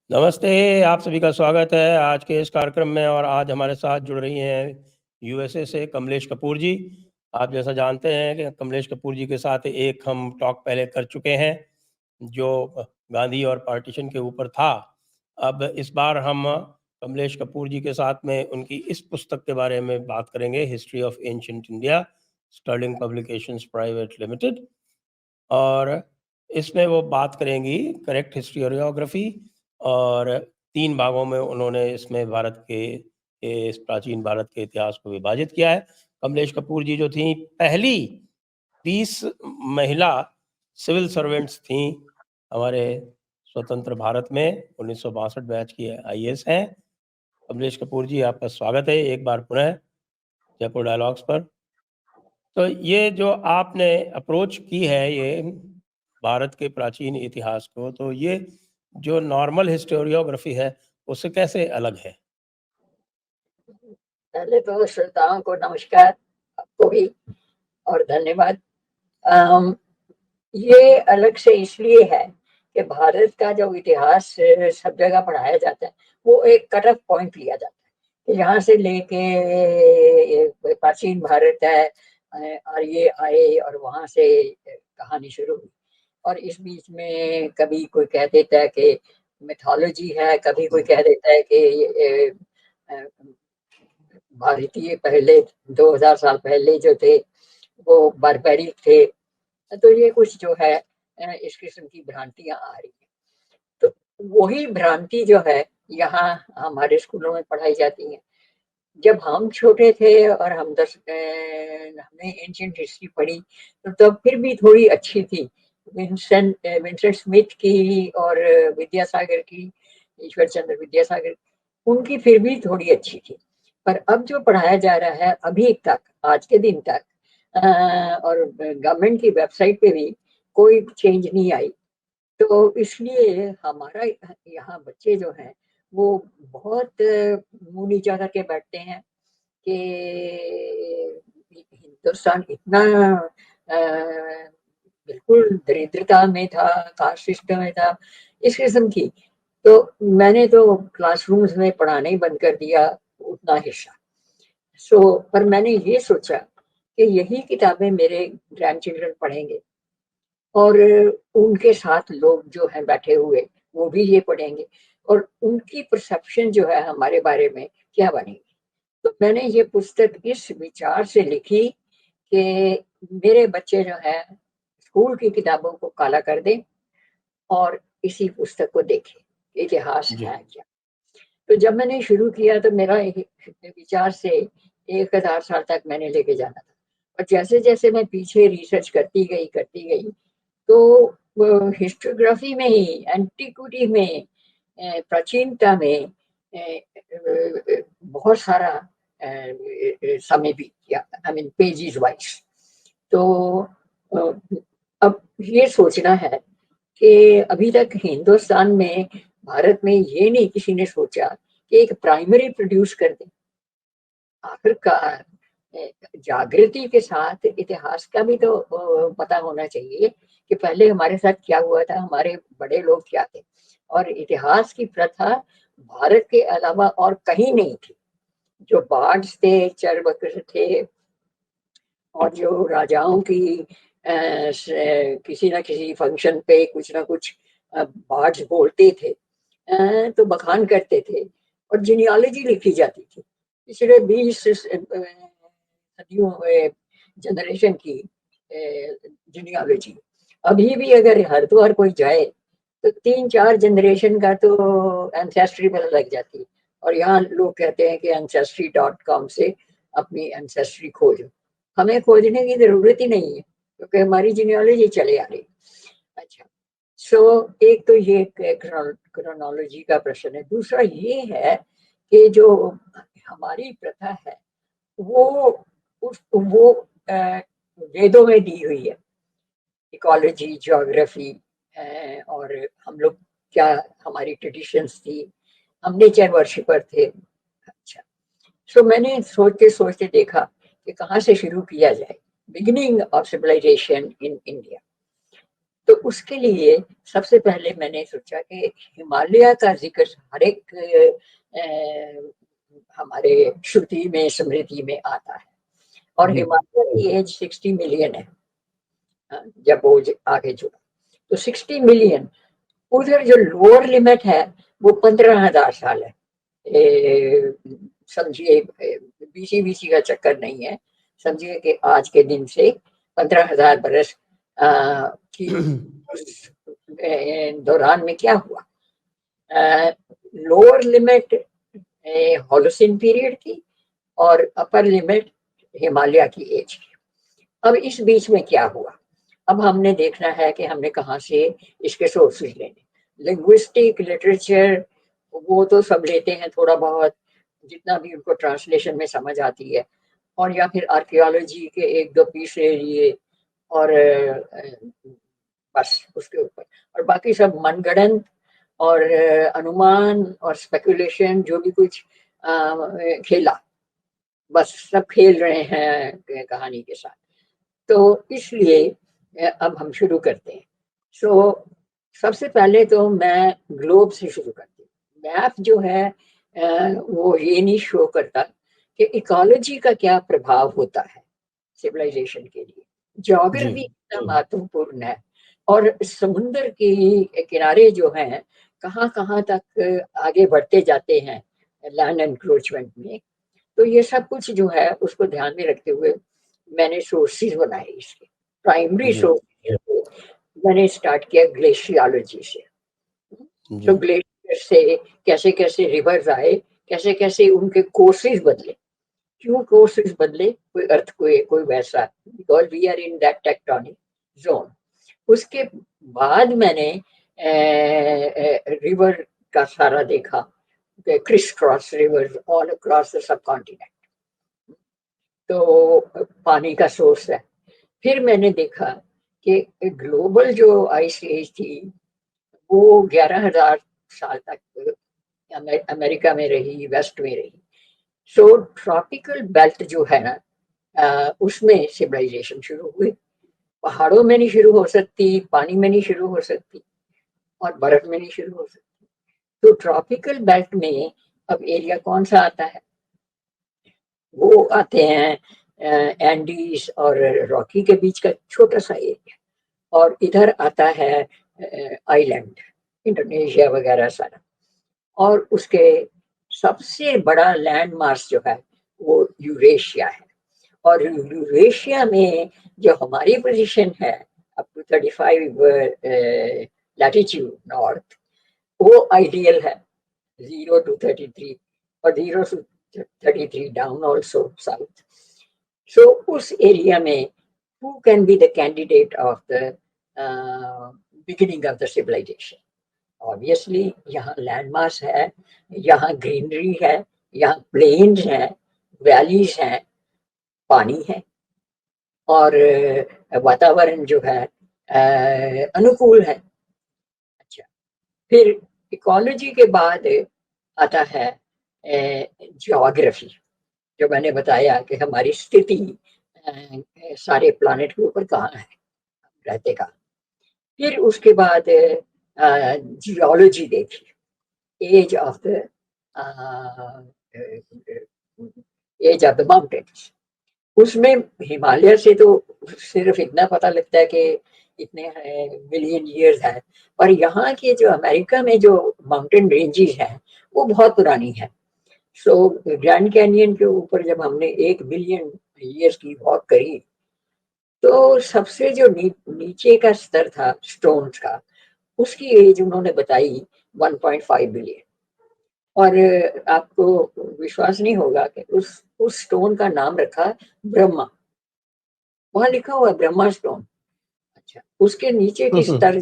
नमस्ते, आप सभी का स्वागत है आज के इस कार्यक्रम में। और आज हमारे साथ जुड़ रही हैं यूएसए से कमलेश कपूर जी। आप जैसा जानते हैं कि कमलेश कपूर जी के साथ एक हम टॉक पहले कर चुके हैं जो गांधी और पार्टीशन के ऊपर था। अब इस बार हम कमलेश कपूर जी के साथ में उनकी इस पुस्तक के बारे में बात करेंगे, history of ancient India, Sterling publications private limited. और इसमें वो बात करेंगी करेक्ट हिस्टोरियोग्राफी, और 3 भागों में उन्होंने इसमें भारत के इस प्राचीन भारत के इतिहास को विभाजित किया है। कमलेश कपूर जी जो थी पहली 30 महिला सिविल सर्वेंट्स थी हमारे स्वतंत्र भारत में। 1962 बैच की आईएएस हैं। कमलेश कपूर जी, आपका स्वागत है एक बार पुनः जयपुर डायलॉग्स पर। तो ये जो आपने अप्रोच की है ये भारत के प्राचीन इतिहास को, तो ये जो नॉर्मल हिस्टोरियोग्राफी है उससे कैसे अलग है? पहले तो श्रोताओं को नमस्कार, आपको भी, और धन्यवाद। अम, ये अलग से इसलिए है कि भारत का जो इतिहास सब जगह पढ़ाया जाता है वो एक कट ऑफ पॉइंट लिया जाता है कि यहाँ से लेके प्राचीन भारत है, आर्य आए और वहां से कहानी शुरू हुई। और इस बीच में कभी कोई कह देता है कि मिथोलॉजी है, कभी कोई कह देता है कि भारतीय पहले 2000 साल पहले जो थे वो बारबैरिक थे। तो ये कुछ जो है इस किस्म की भ्रांतियां आ रही हैं। तो वही भ्रांति जो है यहाँ हमारे स्कूलों में पढ़ाई जाती है। जब हम छोटे थे और हमने एंशिएंट हिस्ट्री पढ़ी तो तब फिर भी थोड़ी अच्छी थी। विंसेंट स्मिथ की और विद्यासागर की, ईश्वर चंद्र विद्यासागर, उनकी फिर भी थोड़ी अच्छी थी। पर अब जो पढ़ाया जा रहा है अभी तक, आज के दिन तक, और गवर्नमेंट की वेबसाइट पे भी कोई चेंज नहीं आई। तो इसलिए हमारा यहाँ बच्चे जो हैं वो बहुत मुंह नीचा करके बैठते हैं कि हिंदुस्तान इतना बिल्कुल दरिद्रता में था, कास्ट सिस्टम में था, इस किस्म की। तो मैंने तो क्लासरूम्स में पढ़ाना ही बंद कर दिया उतना हिस्सा। पर मैंने ये सोचा कि यही किताबें मेरे ग्रैंड चिल्ड्रन पढ़ेंगे और उनके साथ लोग जो हैं बैठे हुए वो भी ये पढ़ेंगे और उनकी परसेप्शन जो है हमारे बारे में क्या बनेगी। तो मैंने ये पुस्तक इस विचार से लिखी कि मेरे बच्चे जो है स्कूल की किताबों को काला कर दें और इसी पुस्तक को देखें, इतिहास जी। है क्या। तो जब मैंने शुरू किया तो मेरा विचार से 1000 साल तक मैंने लेके जाना था। और जैसे जैसे मैं पीछे रिसर्च करती गई तो हिस्टोग्राफी में ही, एंटिक्विटी में, प्राचीनता में बहुत सारा समय बीत गया, आई मीन पेजेस वाइज। तो अब ये सोचना है कि अभी तक हिंदुस्तान में, भारत में ये नहीं किसी ने सोचा कि एक प्राइमरी प्रोड्यूस कर दे। आखिरकार जागृति के साथ इतिहास का भी तो पता होना चाहिए कि पहले हमारे साथ क्या हुआ था, हमारे बड़े लोग क्या थे। और इतिहास की प्रथा भारत के अलावा और कहीं नहीं थी। जो बार्ड्स थे, चरवक्र थे, और जो राजाओं की किसी ना किसी फंक्शन पे कुछ ना कुछ बार्ड्स बोलते थे, तो बखान करते थे और जीनियोलॉजी लिखी जाती थी पिछले 20 सदियों जनरेशन की जीनियोलॉजी। अभी भी अगर हरिद्वार कोई जाए तो 3-4 जनरेशन का तो एंसेस्ट्री पता लग जाती है। और यहाँ लोग कहते हैं कि ancestry.com से अपनी एंसेस्ट्री खोजो। हमें खोजने की जरूरत ही नहीं है क्योंकि हमारी जीनियोलॉजी चले आ रही। अच्छा, एक तो ये क्रोनोलॉजी का प्रश्न है। दूसरा ये है कि जो हमारी प्रथा है वो वो वेदों में दी हुई है। इकोलॉजी, ज्योग्राफी, और हम लोग क्या, हमारी ट्रेडिशंस थी, हम नेचर वर्शिपर थे। अच्छा, मैंने सोचते सोचते देखा कि कहाँ से शुरू किया जाए, beginning of civilisation in India. तो उसके लिए सबसे पहले मैंने सोचा कि हिमालय का जिक्र हर एक हमारे श्रुति में, स्मृति में आता है, और जी हिमालय की एज 60 मिलियन है। जब वो आगे जुड़ा तो 60 मिलियन, उधर जो लोअर लिमिट है वो 15,000 साल है। समझिए बीसी बीसी का चक्कर नहीं है, समझिए कि आज के दिन से 15,000 बरस की उस दौरान में क्या हुआ। लोअर लिमिट होलोसिन पीरियड की और अपर लिमिट हिमालय की एज की। अब इस बीच में क्या हुआ, अब हमने देखना है कि हमने कहाँ से इसके सोर्सेज लेने। लिंग्विस्टिक लिटरेचर वो तो सब लेते हैं थोड़ा बहुत, जितना भी उनको ट्रांसलेशन में समझ आती है, और या फिर आर्कियोलॉजी के एक दो पीस ले लिए, और बस उसके ऊपर, और बाकी सब मनगढ़ंत और अनुमान और स्पेकुलेशन, जो भी कुछ खेला, बस सब खेल रहे हैं कहानी के साथ। तो इसलिए अब हम शुरू करते हैं। सो सबसे पहले तो मैं ग्लोब से शुरू करती हूँ। मैप जो है वो ये नहीं शो करता कि इकोलॉजी का क्या प्रभाव होता है सिविलाइजेशन के लिए। जी ज्योग्राफी इतना महत्वपूर्ण है, और समुद्र के किनारे जो हैं कहाँ कहाँ तक आगे बढ़ते जाते हैं लैंड एनक्रोचमेंट में। तो ये सब कुछ जो है उसको ध्यान में रखते हुए मैंने सोर्सेज बनाए इसके। प्राइमरी जी सोर्स मैंने स्टार्ट किया ग्लेशियोलॉजी से। जी तो ग्लेशियर से कैसे कैसे रिवर्स आए, कैसे कैसे उनके कोर्सेज बदले, क्यों कोर्सेज बदले, कोई अर्थ कोई वैसा, because we are in that tectonic zone. उसके बाद मैंने रिवर का सारा देखा, criss cross rivers all across the subcontinent, तो पानी का सोर्स है। फिर मैंने देखा कि ग्लोबल जो आइस एज थी वो 11,000 साल तक अमेरिका में रही, वेस्ट में रही। सो ट्रॉपिकल बेल्ट जो है ना, उसमें सिविलाइजेशन शुरू हुई। पहाड़ों में नहीं शुरू हो सकती, पानी में नहीं शुरू हो सकती, और बर्फ में नहीं शुरू हो सकती। तो ट्रॉपिकल बेल्ट में अब एरिया कौन सा आता है, वो आते हैं एंडीज और रॉकी के बीच का छोटा सा एरिया, और इधर आता है आइलैंड, इंडोनेशिया वगैरह सारा। और उसके सबसे बड़ा लैंड मास जो है वो यूरेशिया है। और यूरेशिया में जो हमारी पोजीशन है अप टू 35 लैटिट्यूड नॉर्थ, वो आइडियल है, 0 to 33, और 0 to 33 डाउन ऑल्सो साउथ। सो उस एरिया में who can be the candidate of the beginning of the civilization? Obviously यहाँ लैंडमास है, यहाँ ग्रीनरी है, यहाँ प्लेन्स हैं, वैलीज हैं, पानी है, और वातावरण जो है अनुकूल है। अच्छा, फिर इकोलॉजी के बाद आता है ज्योग्राफी, जो मैंने बताया कि हमारी स्थिति सारे प्लानिट के ऊपर कहाँ है, रहते कहाँ। फिर उसके बाद जियोलॉजी देखी, एज ऑफ द माउंटेन्स। उसमें हिमालय से तो सिर्फ इतना पता लगता है कि इतने मिलियन ईयर्स है, पर यहाँ के जो अमेरिका में जो माउंटेन रेंजेस हैं वो बहुत पुरानी है। सो ग्रैंड कैनियन के ऊपर जब हमने 1 बिलियन ईयर्स की वॉक करी, तो सबसे जो नीचे का स्तर था स्टोन्स का, उसकी एज उन्होंने बताई 1.5 बिलियन। और आपको विश्वास नहीं होगा कि उस स्टोन का नाम रखा ब्रह्मा, वहां लिखा हुआ ब्रह्मा स्टोन। अच्छा, उसके नीचे की स्तर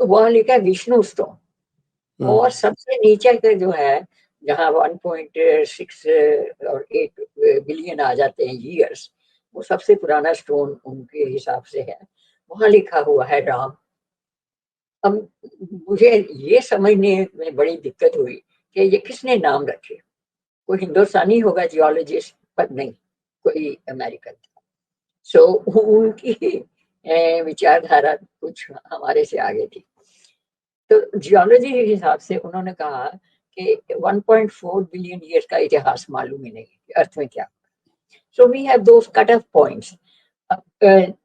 वहां लिखा विष्णु स्टोन, और सबसे नीचे का जो है जहाँ 1.6 और 8 बिलियन आ जाते हैं ईयर्स, वो सबसे पुराना स्टोन उनके हिसाब से है, वहां लिखा हुआ है राम। अब मुझे ये समझने में बड़ी दिक्कत हुई कि ये किसने नाम रखे, कोई हिंदुस्तानी होगा जियोलॉजिस्ट, पर नहीं, कोई अमेरिकन था। सो उनकी विचारधारा कुछ हमारे से आगे थी। तो जियोलॉजी के हिसाब से उन्होंने कहा कि 1.4 बिलियन ईयर्स का इतिहास मालूम ही नहीं कि अर्थ में क्या। So we have those cut off points. अब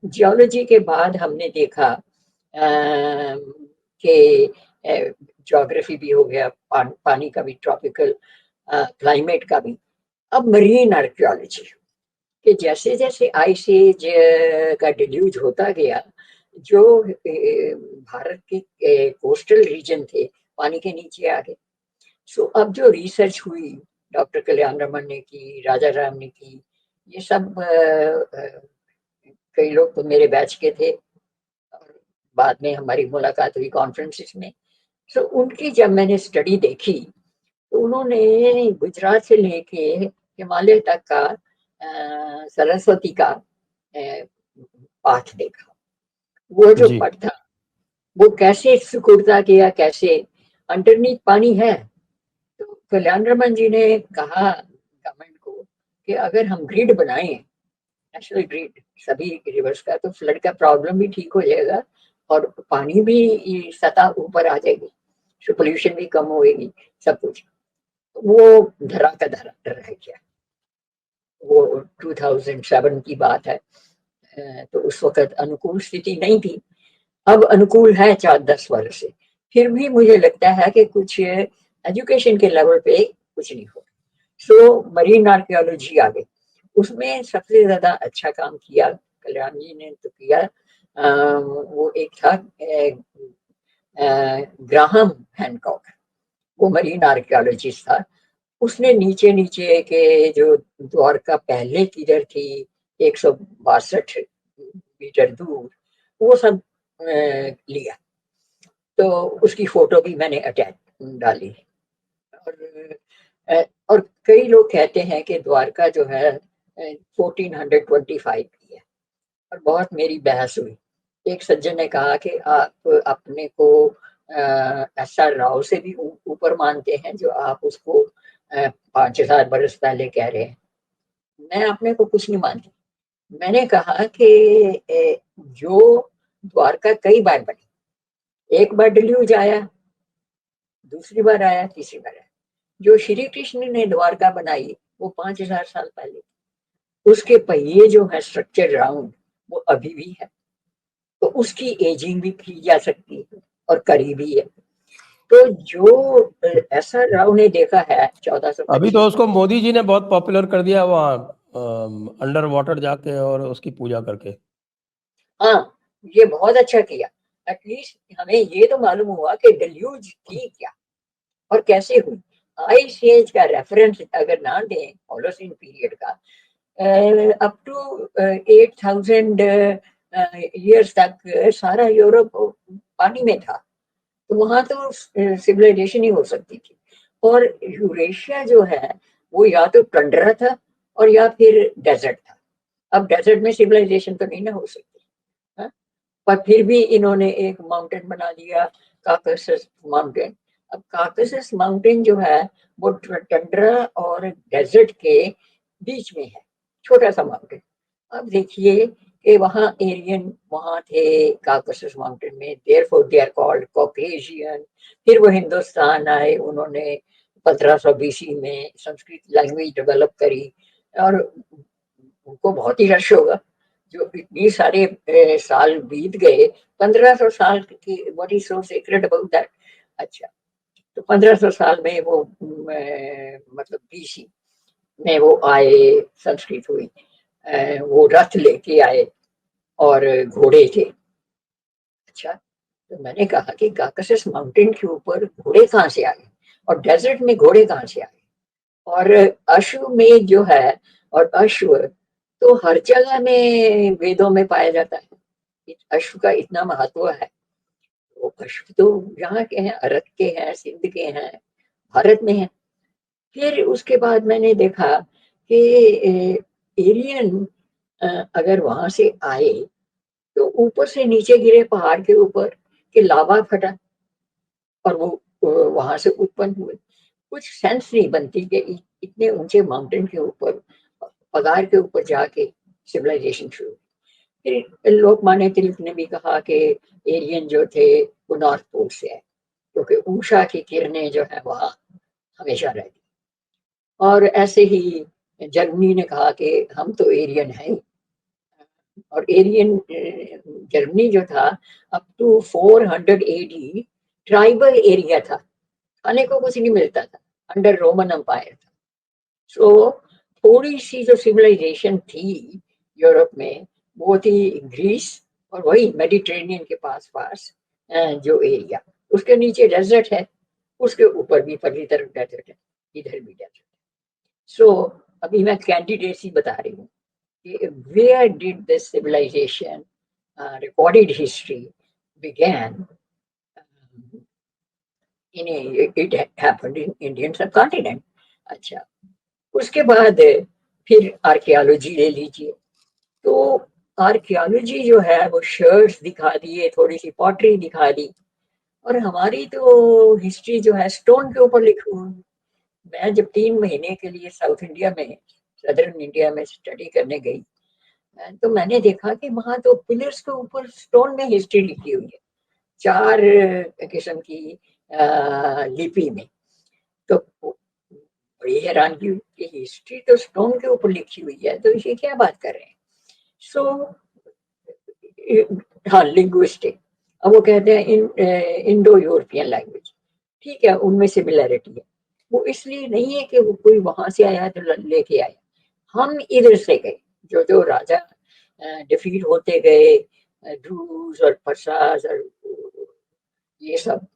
जियोलॉजी के बाद हमने देखा कि ज्योग्राफी भी हो गया, पानी का भी, ट्रॉपिकल क्लाइमेट का भी। अब मरीन आर्कियोलॉजी कि जैसे जैसे आइस एज का डिल्यूज होता गया, जो भारत के कोस्टल रीजन थे पानी के नीचे आ गए। सो अब जो रिसर्च हुई, डॉक्टर कल्याण रमन ने की, राजा राम ने की, ये सब कई लोग तो मेरे बैच के थे और बाद में हमारी मुलाकात हुई कॉन्फ्रेंसिस में। सो उनकी जब मैंने स्टडी देखी तो उन्होंने गुजरात से लेके हिमालय तक का सरस्वती का पाठ देखा। वो जो जी। पट था वो कैसे सिकुड़ता गया, कैसे अंडरनीथ पानी है। तो कल्याण रमन जी ने कहा गवर्नमेंट को कि अगर हम ग्रिड बनाएं, नेशनल ग्रिड सभी रिवर्स का, तो फ्लड का प्रॉब्लम भी ठीक हो जाएगा और पानी भी सतह ऊपर आ जाएगी, तो पोल्यूशन भी कम होएगी, सब कुछ। वो धरा का धरा रह गया। वो 2007 की बात है। तो उस वक्त अनुकूल स्थिति नहीं थी, अब अनुकूल है 4-10 वर्ष से। फिर भी मुझे लगता है कि कुछ एजुकेशन के लेवल पे कुछ नहीं हो। सो मरीन आर्कियोलॉजी आ गई, उसमें सबसे ज्यादा अच्छा काम किया कल्याण जी ने तो किया। वो एक था ग्राहम हैनकॉक, वो मरीन आर्कियोलॉजिस्ट था। उसने नीचे नीचे के जो द्वारका पहले किधर थी 162 मीटर दूर, वो सब लिया। तो उसकी फोटो भी मैंने अटैच डाली। और कई लोग कहते हैं कि द्वारका जो है 1425 की है, और बहुत मेरी बहस हुई। एक सज्जन ने कहा कि आप अपने को एस.आर. राव से भी ऊपर मानते हैं जो आप उसको 5,000 बरस पहले कह रहे हैं। मैं अपने को कुछ नहीं मानती। मैंने कहा कि जो द्वारका कई बार बनी, एक बार डिल्यूज आया, दूसरी बार आया, तीसरी बार आया। जो श्री कृष्ण ने द्वारका बनाई वो 5,000 साल पहले, उसके पहिए जो है स्ट्रक्चर राउंड, वो अभी भी है। तो उसकी एजिंग भी की जा सकती है और करी भी है। तो जो ऐसा राव ने देखा है अभी तो 1425। उसको मोदी जी ने बहुत पॉपुलर कर दिया वहाँ अंडर वाटर जाके और उसकी पूजा करके। हाँ, ये बहुत अच्छा किया। एटलीस्ट हमें ये तो मालूम हुआ कि डिल्यूज थी क्या और कैसे हुई। आइस एज का रेफरेंस अगर ना दें होलोसीन पीरियड का, अप टू 8,000 ईयर्स तक सारा यूरोप पानी में था। तो वहां तो सिविलाइजेशन ही हो सकती थी। और यूरेशिया जो है वो या तो टंड्रा था और या फिर डेजर्ट था। अब डेजर्ट में सिविलाइजेशन तो नहीं ना हो सकती, हाँ? पर फिर भी इन्होंने एक माउंटेन बना दिया, काकसस माउंटेन। अब काकसस माउंटेन जो है वो टंड्रा और डेजर्ट के बीच में है, छोटा सा माउंटेन। अब देखिए कि वहाँ एरियन वहाँ थे काकसस माउंटेन में, therefore they are called Caucasian. फिर वो हिंदुस्तान आए, उन्होंने 1500 BC में संस्कृत लैंग्वेज डेवलप करी, और उनको बहुत ही रश होगा जो इतनी सारे साल बीत गए। 1500 साल की, what is so secret about that. अच्छा, तो 1500 साल में वो मतलब BC में वो आए, संस्कृत हुई, वो रथ लेके आए और घोड़े थे। अच्छा, तो मैंने कहा कि काकसस माउंटेन के ऊपर घोड़े कहाँ से आ गए और डेजर्ट में घोड़े कहाँ से आ गए। और अश्व में जो है, और अश्व तो हर जगह में वेदों में पाया जाता है, अश्व का इतना महत्व है। वो अश्व तो यहाँ के हैं, अरक के हैं, सिंध के हैं, भारत में है। फिर उसके बाद मैंने देखा कि एलियन अगर वहां से आए तो ऊपर से नीचे गिरे पहाड़ के ऊपर कि लावा फटा और वो वहां से उत्पन्न हुए। कुछ सेंस नहीं बनती कि इतने ऊंचे माउंटेन के ऊपर, पगार के ऊपर जाके सिविलाइजेशन शुरू। फिर लोकमान्य तिलक ने भी कहा कि एरियन जो थे वो नॉर्थ पोल से है, क्योंकि उषा की किरणें जो है वहाँ हमेशा रहती। और ऐसे ही जर्मनी ने कहा कि हम तो एरियन हैं। और एरियन जर्मनी जो था up to 400 AD tribal area था, खाने को कुछ नहीं मिलता था, अंडर रोमन एम्पायर था। सो थोड़ी सी जो सिविलाइजेशन थी यूरोप में वो थी ग्रीस और वही मेडिटेरेनियन के पास पास जो एरिया, उसके नीचे डेजर्ट है, उसके ऊपर भी पहली तरफ डेजर्ट है, इधर भी डेजर्ट। सो अभी मैं कैंडिडेट्स बता रही हूँ कि where did this civilization recorded history began. It happened in Indian subcontinent. अच्छा, उसके बाद फिर आर्कियोलॉजी ले लीजिए, तो आर्कियोलॉजी जो है वो शर्ट्स दिखा दिए, थोड़ी सी पॉटरी दिखा दी, और हमारी तो हिस्ट्री जो है स्टोन के ऊपर लिखी हुई। मैं जब 3 महीने के लिए साउथ इंडिया में, सदर्न इंडिया में स्टडी करने गई, तो मैंने देखा कि वहां तो पिलर्स के ऊपर स्टोन में हिस्ट्री लिखी हुई है, 4 किस्म की लिपि में। तो बड़ी हैरानगी हुई कि हिस्ट्री तो स्टोन के ऊपर लिखी हुई है, तो ये क्या बात कर रहे हैं। सो हाँ, लिंग्विस्टिक, अब वो कहते हैं इंडो यूरोपियन लैंग्वेज, ठीक है, उनमें सिमिलैरिटी है। वो इसलिए नहीं है कि वो कोई वहां से आया तो लेके आया, हम इधर से गए, जो जो राजा डिफीट होते गए, ड्रूज और परसाज और ये सब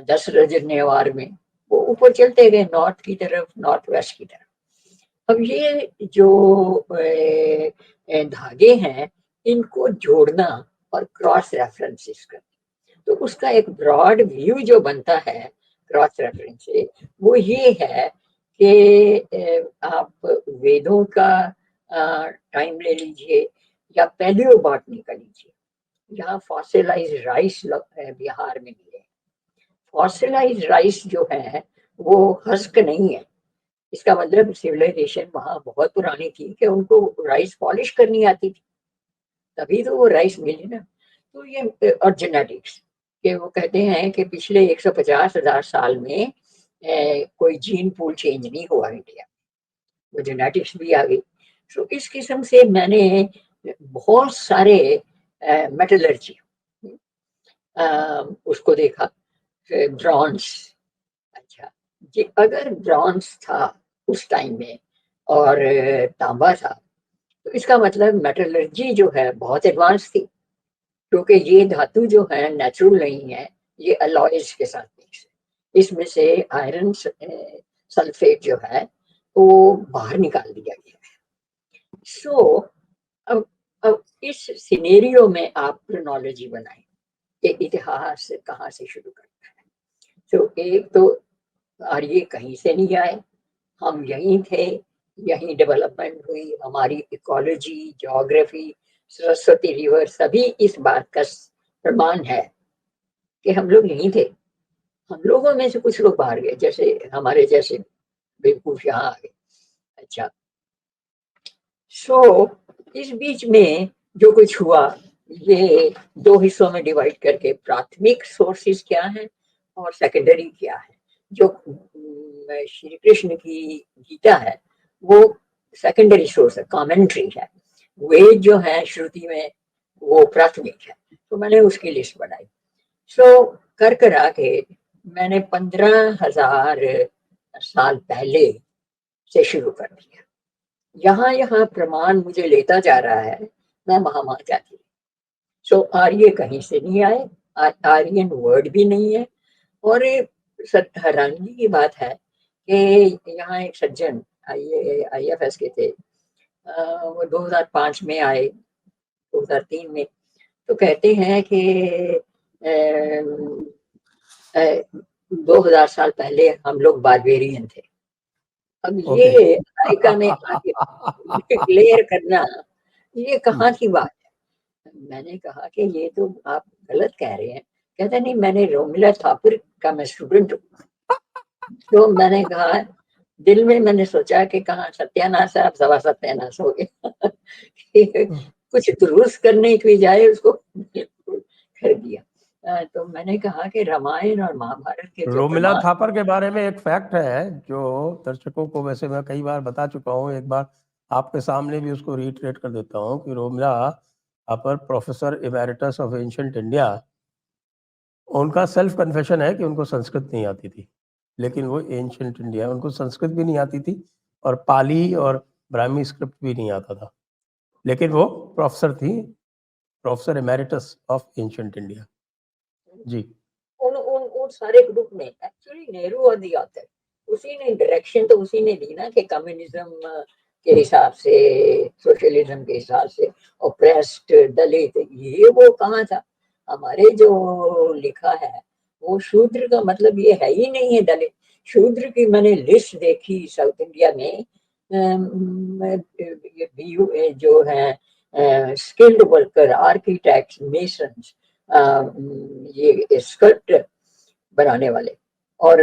10 रजने वार में, वो ऊपर चलते गए नॉर्थ की तरफ, नॉर्थ वेस्ट की तरफ। अब ये जो धागे हैं, इनको जोड़ना और क्रॉस रेफरेंसेस करना, तो उसका एक ब्रॉड व्यू जो बनता है क्रॉस रेफरेंस से, वो ये है कि आप वेदों का टाइम ले लीजिए या पैलियो बॉटनी का लीजिए, जहाँ फॉसिलाइज राइस बिहार में मिले। फॉसिलाइज राइस जो है वो हस्क नहीं है, इसका मतलब सिविलाइजेशन वहां बहुत पुरानी थी कि उनको राइस पॉलिश करनी आती थी, तभी तो वो राइस मिली ना। तो ये और जेनेटिक्स के वो कहते हैं कि पिछले 150,000 साल में कोई जीन पूल चेंज नहीं हुआ इंडिया, वो जेनेटिक्स भी आ गई। तो इस किस्म से मैंने बहुत सारे मेटलर्जी उसको देखा, ब्रॉन्ज। अच्छा, जी, अगर ब्रॉन्ज था उस टाइम में और तांबा था, तो इसका मतलब मेटलर्जी जो है बहुत एडवांस थी, क्योंकि ये धातु जो है नेचुरल नहीं है, ये अलॉयज के साथ मिक्स है। इसमें से आयरन सल्फेट जो है वो बाहर निकाल दिया गया है। सो अब अब इस सिनेरियो में आप क्रोनोलॉजी बनाएं कि इतिहास कहाँ से शुरू करना है। तो एक तो आर्य कहीं से नहीं आए, हम यहीं थे, यहीं डेवलपमेंट हुई, हमारी इकोलॉजी, ज्योग्राफी, सरस्वती रिवर सभी इस बात का प्रमाण है कि हम लोग यहीं थे। हम लोगों में से कुछ लोग बाहर गए, जैसे हमारे जैसे बेवकूफ यहाँ आ गए। अच्छा, सो इस बीच में जो कुछ हुआ, ये 2 हिस्सों में डिवाइड करके, प्राथमिक सोर्सेस क्या है और सेकेंडरी क्या है। जो श्री कृष्ण की गीता है वो सेकेंडरी सोर्स है, कमेंट्री है। वेद जो है श्रुति में वो प्राथमिक है, तो मैंने उसकी लिस्ट बनाई। सो कर करा के मैंने 15,000 साल पहले से शुरू कर दिया। यहाँ यहाँ प्रमाण मुझे लेता जा रहा है, मैं वहां जाती हूँ। सो आर्य कहीं से नहीं आए, आर्यन वर्ड भी नहीं है। और हैरानी की बात है कि यहाँ एक सज्जन IFS के थे, वो 2005 में आए, 2003 में, तो कहते हैं कि 2000 साल पहले हम लोग बारबेरियन थे। अब ये ओके। अमेरिका में आके डिक्लेयर करना, ये कहाँ की बात है। मैंने कहा कि ये तो आप गलत कह रहे हैं। कहते नहीं, मैंने रोमिला थापुर का मैं स्टूडेंट हूँ। तो मैंने कहा, दिल में मैंने सोचा कि कहाँ सत्यानाश है, अब सवा सत्यानाश हो गया। कुछ दुरुस्त करने की बजाय उसको बिल्कुल कर दिया। तो मैंने कहा कि रामायण और महाभारत के जो रोमिला प्रमाण, थापर के बारे में एक फैक्ट है जो दर्शकों को वैसे मैं कई बार बता चुका हूँ, एक बार आपके सामने भी उसको रिट्रेट कर देता हूँ कि Romila Thapar professor emeritus of ancient India, उनका सेल्फ कन्फेशन है कि उनको संस्कृत नहीं आती थी, लेकिन वो एंशिएंट इंडिया, उनको संस्कृत भी नहीं आती थी और पाली और ब्राह्मी स्क्रिप्ट भी नहीं आता था, लेकिन वो प्रोफेसर थी, professor emeritus of ancient India. जी। उन उन उन सारे ग्रुप में एक्चुअली नेहरू और दी ऑथर, उसी ने डायरेक्शन तो उसी ने दी ना कि कम्युनिज्म के हिसाब से, सोशलिज्म के हिसाब से ऑप्रेस्ड दलित, ये वो कहाँ था। हमारे जो लिखा है वो शूद्र का मतलब ये है ही नहीं है दलित। शूद्र की मैंने लिस्ट देखी साउथ इंडिया में, ये जो है स्किल्ड वर्कर, आर्किटेक्ट्स, मेसन्स, ये स्कल्प्टर बनाने वाले और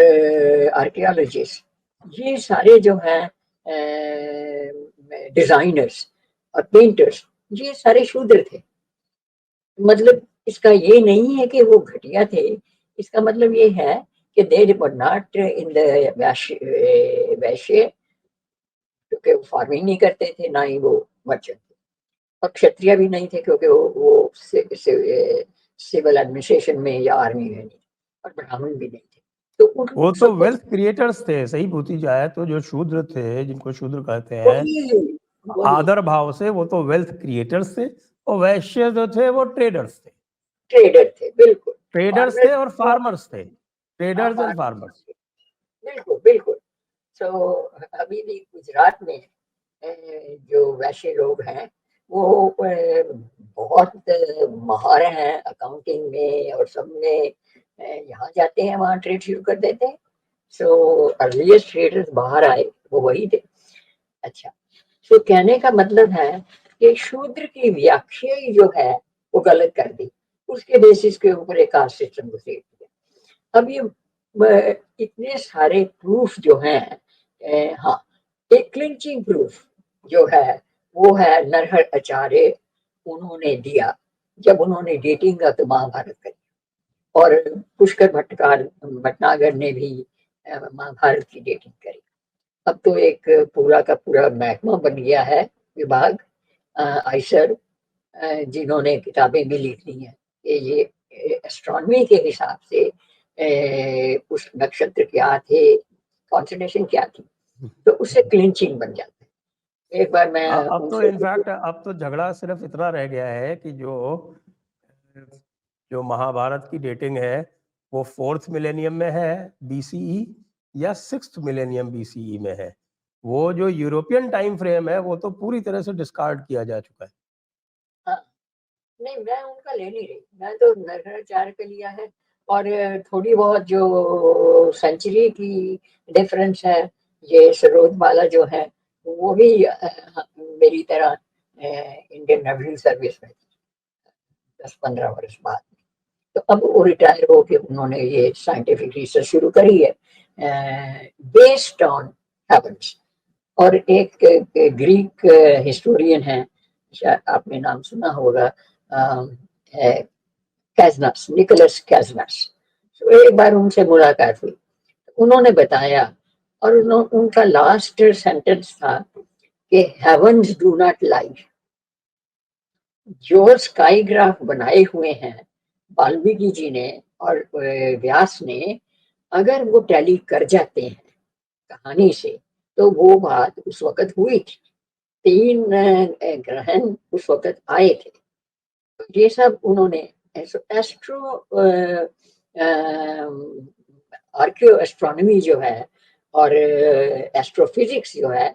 आर्कियोलॉजिस्ट, ये सारे जो हैं डिजाइनर्स और पेंटर्स, ये सारे शूद्र थे। मतलब इसका ये नहीं है कि वो घटिया थे, इसका मतलब ये है कि दे वर नॉट इन द वैश्य, क्योंकि वो फार्मिंग नहीं करते थे, ना ही वो मर्चेंट थे, और क्षत्रिय भी नहीं थे क्योंकि वो सिविल एडमिनिस्ट्रेशन में या आर्मी में नहीं थे, और ब्राह्मण भी नहीं थे। तो वो तो वेल्थ क्रिएटर्स थे, सही पूछी जाए तो जो शूद्र थे, जिनको शूद्र कहते हैं आदर भाव से, वो तो वेल्थ क्रिएटर्स थे, और वैश्य जो थे वो ट्रेडर्स थे। ट्रेडर थे, बिल्कुल ट्रेडर्स थे और फार्मर्स थे, ट्रेडर्स एंड फार्मर्स। बिल्कुल बिल्कुल। तो अभी भी गुजरात में जो वैश्य लोग हैं वो बहुत माहिर हैं अकाउंटिंग में और सब में, यहाँ जाते हैं वहाँ ट्रेड शुरू कर देते हैं। सो अर्लीस्ट ट्रेडर्स बाहर आए वो वही थे। अच्छा, तो कहने का मतलब है कि शूद्र की व्याख्या ही जो है वो गलत कर दी, उसके बेसिस के ऊपर एक कास्ट सिस्टम को सेट किया। अब ये इतने सारे प्रूफ जो हैं, हाँ, एक क्लिंचिंग प्रूफ जो है वो है नरहर आचार्य, उन्होंने दिया जब उन्होंने डेटिंग का तो महाभारत करी, और पुष्कर भटनागर ने भी महाभारत की डेटिंग करी। अब तो एक पूरा का पूरा महकमा बन गया है, विभाग, आइसर, जिन्होंने किताबें भी लिख ली हैं कि ये एस्ट्रोनॉमी के हिसाब से उस नक्षत्र क्या थे, कॉन्स्टेलेशन क्या थी, तो उससे क्लिंचिंग बन जाता है। एक बार मैं अब तो उनसे इनफैक्ट अब तो झगड़ा सिर्फ इतना रह गया है कि जो जो महाभारत की डेटिंग है वो 4th मिलेनियम में है बीसीई या 6th मिलेनियम बीसीई में है। वो जो यूरोपियन टाइम फ्रेम है वो तो पूरी तरह से डिस्कार्ड किया जा चुका है। हाँ, नहीं मैं उनका ले नहीं रही, मैं तो नरहर का लिया है। और थोड़ी बहुत जो सेंचुरी की डिफरेंस है, ये सरोज बाला जो है वो भी मेरी तरह इंडियन नेवल सर्विस में 10-15 वर्ष बाद। तो अब वो रिटायर होके उन्होंने ये साइंटिफिक रिसर्च शुरू करी है बेस्ड ऑन हेवंस। और एक ग्रीक हिस्टोरियन है, शायद आपने नाम सुना होगा, कैजनस, निकोलस कैजनस। तो एक बार उनसे मुलाकात हुई, उन्होंने बताया, और उनका लास्ट सेंटेंस था कि हेवंस डू नॉट लाई। जो स्काई ग्राफ बनाए हुए हैं वाल्मीकि जी ने और व्यास ने, अगर वो टैली कर जाते हैं कहानी से, तो वो बात उस वक्त हुई थी, 3 ग्रहण उस वक्त आए थे। ये सब उन्होंने एस्ट्रो आर्कियो एस्ट्रोनॉमी जो है और एस्ट्रोफिजिक्स जो है,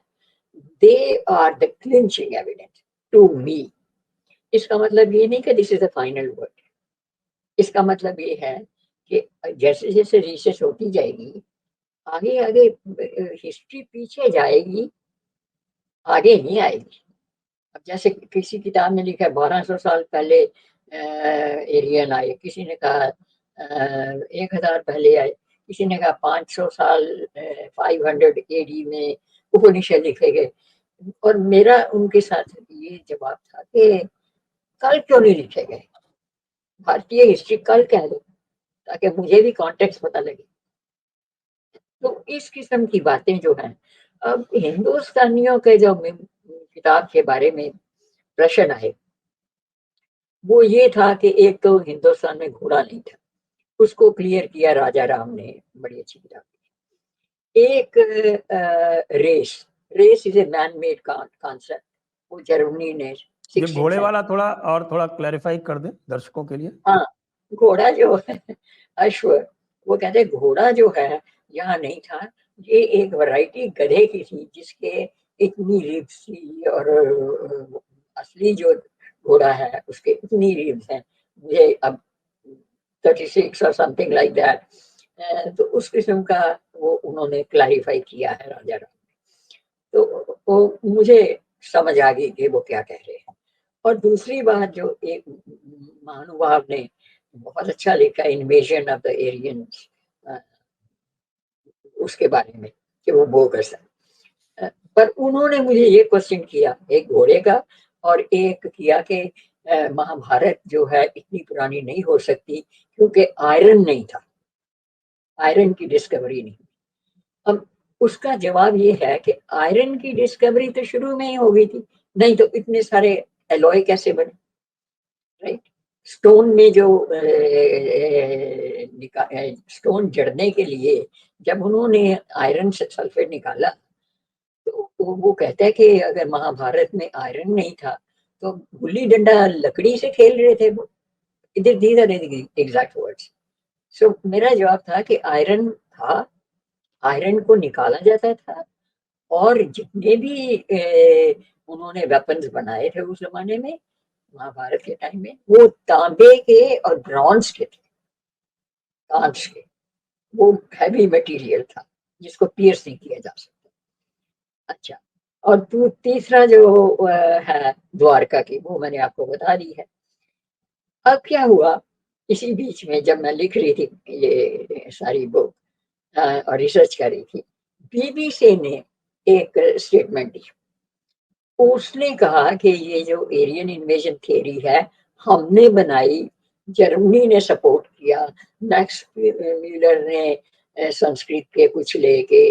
they are the clinching evidence to me. इसका मतलब ये नहीं कि this is the final word, इसका मतलब ये है कि जैसे जैसे रिसर्च होती जाएगी, आगे आगे हिस्ट्री पीछे जाएगी, आगे नहीं आएगी। अब जैसे किसी किताब में लिखा है 1200 साल पहले एरियन आए, किसी ने कहा 1000 पहले आए, किसी ने कहा 500 साल 500 एडी में उपनिषद लिखे गए। और मेरा उनके साथ ये जवाब था कि कल क्यों नहीं लिखे गए? भारतीय हिस्ट्री कल कह दो ताकि मुझे भी कॉन्टेक्स्ट पता लगे। तो इस किस्म की बातें जो हैं, अब हिंदुस्तानियों के जो किताब के बारे में प्रश्न आए, वो ये था कि एक तो हिंदुस्तान में घोड़ा नहीं था, उसको क्लियर किया राजा राम ने, बड़ी अच्छी किताब। एक race, race is a man made concept, वो जर्मनी ने ये घोड़े 16 वाला थोड़ा क्लैरिफाई कर दे दर्शकों के लिए। हाँ, घोड़ा जो है अश्व, वो कहते घोड़ा जो है यहाँ नहीं था, ये एक वैरायटी गधे की थी जिसके इतनी रिब्स थी, और असली जो घोड़ा है उसके इतनी रिब्स हैं, मुझे अब 36 और समथिंग लाइक दैट। तो उस किस्म का वो उन्होंने क्लैरिफाई किया है राजा राम। तो वो मुझे समझ आ गई कि वो क्या कह रहे हैं। और दूसरी बात जो एक महानुभाव ने बहुत अच्छा लिखा, इन्वेजन ऑफ द एरियंस, उसके बारे में कि वो बोगस है। पर उन्होंने मुझे ये क्वेश्चन किया, एक घोड़े का, और एक किया कि महाभारत जो है इतनी पुरानी नहीं हो सकती क्योंकि आयरन नहीं था, आयरन की डिस्कवरी नहीं। अब उसका जवाब ये है कि आयरन की डिस्कवरी तो शुरू में ही हो गई थी, नहीं तो इतने सारे एलॉय कैसे बने, राइट? स्टोन में जो स्टोन जड़ने के लिए जब उन्होंने आयरन से सल्फेट निकाला, तो वो कहता है कि अगर महाभारत में आयरन नहीं था तो गुल्ली डंडा लकड़ी से खेल रहे थे वो। इधर दीज आर एग्जैक्ट वर्ड्स। सो मेरा जवाब था कि आयरन था, आयरन को निकाला जाता था, और जितने भी उन्होंने वेपन्स बनाए थे उस जमाने में, महाभारत के टाइम में, वो तांबे के और ब्रॉन्ज के थे, कांच के। वो हैवी मटेरियल था जिसको पियर्स नहीं किया जा सकता। अच्छा, और तीसरा जो है द्वारका की, वो मैंने आपको बता दी है। अब क्या हुआ, इसी बीच में जब मैं लिख रही थी ये सारी बुक और रिसर्च कर रही थी, बीबीसी ने एक स्टेटमेंट दी। उसने कहा कि ये जो एरियन इन्वेजन थ्योरी है हमने बनाई, जर्मनी ने सपोर्ट किया, मैक्स म्यूलर ने संस्कृत के कुछ लेके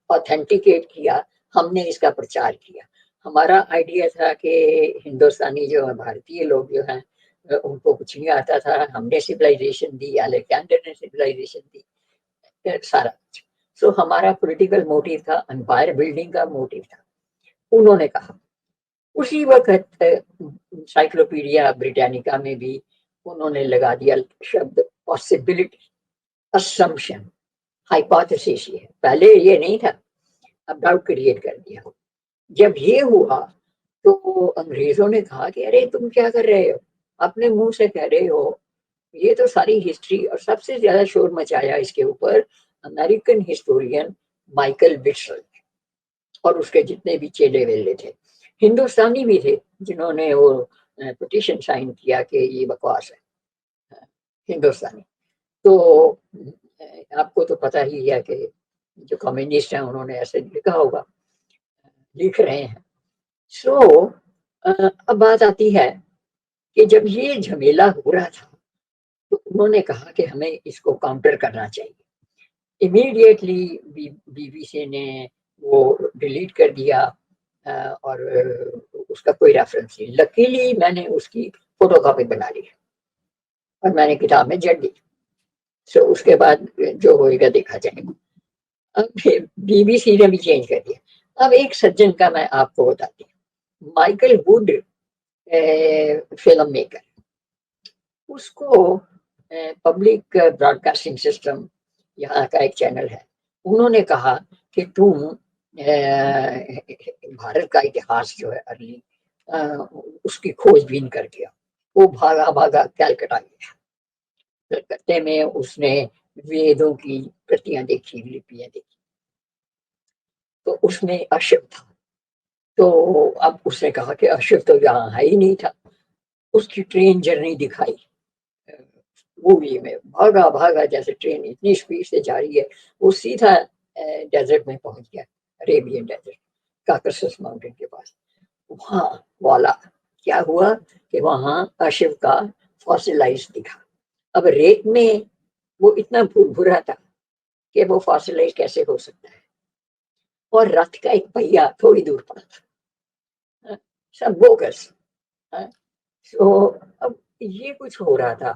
ऑथेंटिकेट किया, हमने इसका प्रचार किया। हमारा आइडिया था कि हिंदुस्तानी जो है, भारतीय लोग जो हैं, उनको कुछ नहीं आता था, हमने सिविलाइजेशन दी, अलेक्जेंडर ने सिविलाइजेशन दी, सारा कुछ। सो हमारा पॉलिटिकल मोटिव था, एम्पायर बिल्डिंग का मोटिव था। उन्होंने कहा उसी वक्त साइक्लोपीडिया ब्रिटानिका में भी उन्होंने लगा दिया शब्द पॉसिबिलिटी, असम्पशन, हाइपोथेसिस। ये पहले ये नहीं था, अब डाउट क्रिएट कर दिया। जब ये हुआ तो अंग्रेजों ने कहा कि अरे तुम क्या कर रहे हो, अपने मुंह से कह रहे हो, ये तो सारी हिस्ट्री। और सबसे ज्यादा शोर मचाया इसके ऊपर अमेरिकन हिस्टोरियन माइकल बिट्सल और उसके जितने भी चेले वेले थे, हिंदुस्तानी भी थे, जिन्होंने वो पिटीशन साइन किया कि ये बकवास है, हिंदुस्तानी। तो आपको तो पता ही है कि जो कम्युनिस्ट हैं उन्होंने ऐसे लिखा होगा, लिख रहे हैं। सो अब बात आती है कि जब ये झमेला हो रहा था तो उन्होंने कहा कि हमें इसको काउंटर करना चाहिए। इमीडिएटली बीबीसी ने वो डिलीट कर दिया, और उसका कोई रेफरेंस नहीं। लकीली मैंने उसकी फोटोकॉपी बना ली और मैंने किताब में जड़ दी। सो उसके बाद जो होएगा देखा जाएगा। अब बीबीसी ने भी चेंज कर दिया। अब एक सज्जन का मैं आपको बताती हूँ, माइकल वुड, फिल्म मेकर। उसको पब्लिक ब्रॉडकास्टिंग सिस्टम, यहाँ का एक चैनल है, उन्होंने कहा कि तुम भारत का इतिहास जो है अर्ली, उसकी खोजबीन कर दिया। वो भागा भागा कैलकटा गया। कलकत्ते में उसने वेदों की प्रतियां देखी, लिपियां देखी, तो उसमें अशिव था। तो अब उसने कहा कि अशिव तो यहाँ है ही नहीं था। उसकी ट्रेन जर्नी दिखाई मूवी में, भागा भागा जैसे ट्रेन इतनी स्पीड से जा रही है, वो सीधा डेजर्ट में पहुंच गया, अरेबियन डेजर्ट, काकसस माउंटेन के पास। वहां वाला क्या हुआ कि वहां अशिव का फॉसिलाइज दिखा। अब रेत में वो इतना भुरभुरा था कि वो फॉसिलाइज कैसे हो सकता है, और रथ का एक पहिया थोड़ी दूर पड़ा था, सब बोगस। तो अब ये कुछ हो रहा था,